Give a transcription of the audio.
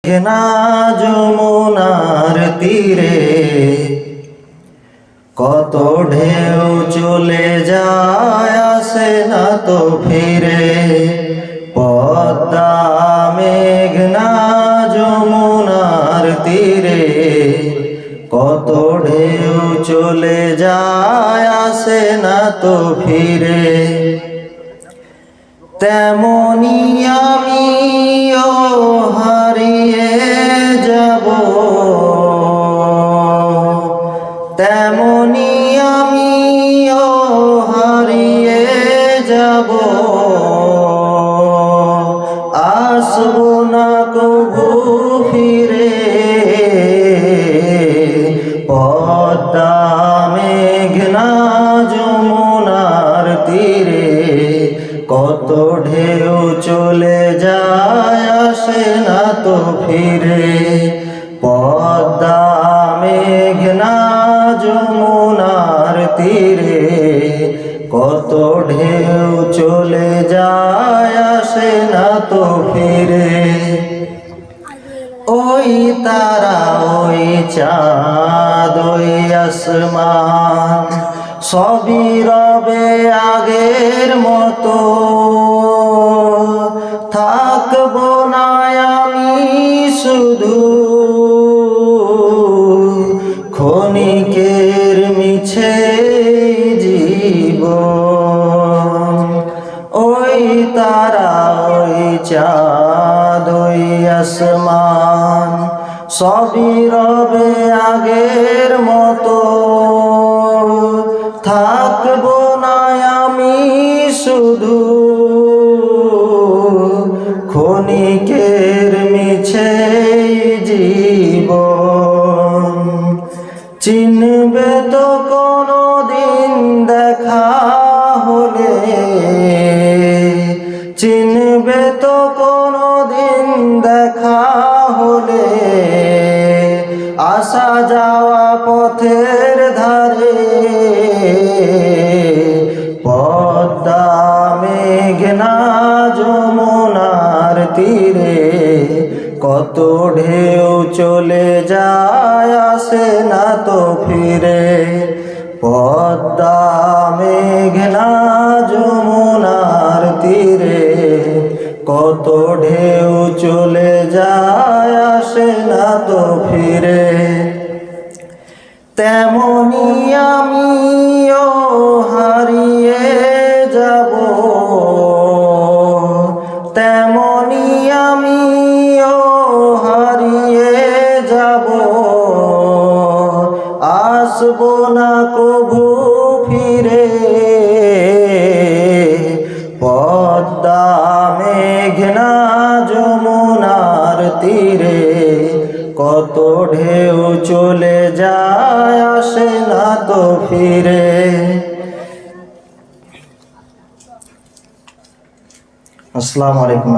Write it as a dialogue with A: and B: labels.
A: মেঘনা যমুনার তীরে কত ঢেউ চলে যায়, আসে না তো ফিরে। পদ্মা মেঘনা যমুনার তীরে কত ঢেউ চলে যায়, আসে না তো ফিরে। তেমনি আমিও হারিয়ে যাব, তেমনি আমিও হারিয়ে যাব। আসব না কভু ফিরে। পদ্মা মেঘনা যমুনার তীরে কত ঢেউ চলে যায়, আসে না তো ফিরে। পদ্মা মেঘনা যমুনার তীরে কত ঢেউ চলে যায়, আসে না তো ফিরে। ওই তারা, ওই চাঁদ, ওই আসমান সবই রবে আগের মতো। থাকবো না আমি শুধু ক্ষণিকের মিছে জীবন। ওই তারা, ওই চাঁদ, ওই আসমান সবই রবে আগের মতো। থাকবো না আমি শুধু ক্ষণিকের মিছে জীবন। চিনবে তো কোনো দিন দেখা হলে, চিনবে তো কোনো দিন দেখা হলে। আসা যাওয়া পথের ধারে পদ্মা মেঘনা যমুনার তীরে কত ঢেউ চলে যায়, আসে না তো ফিরে। পদ্মা মেঘনা যমুনার তীরে কত ঢেউ চলে যায়, আসে না তো ফিরে। তেমনি আমিও হারিয়ে যাব, তেমনি আমিও হারিয়ে যাব। আসবো না কভু ফিরে। পদ্মা মেঘনা যমুনার তীরে কত ঢেউ চলে যায়, আসে না তো ফিরে। আসসালামু আলাইকুম।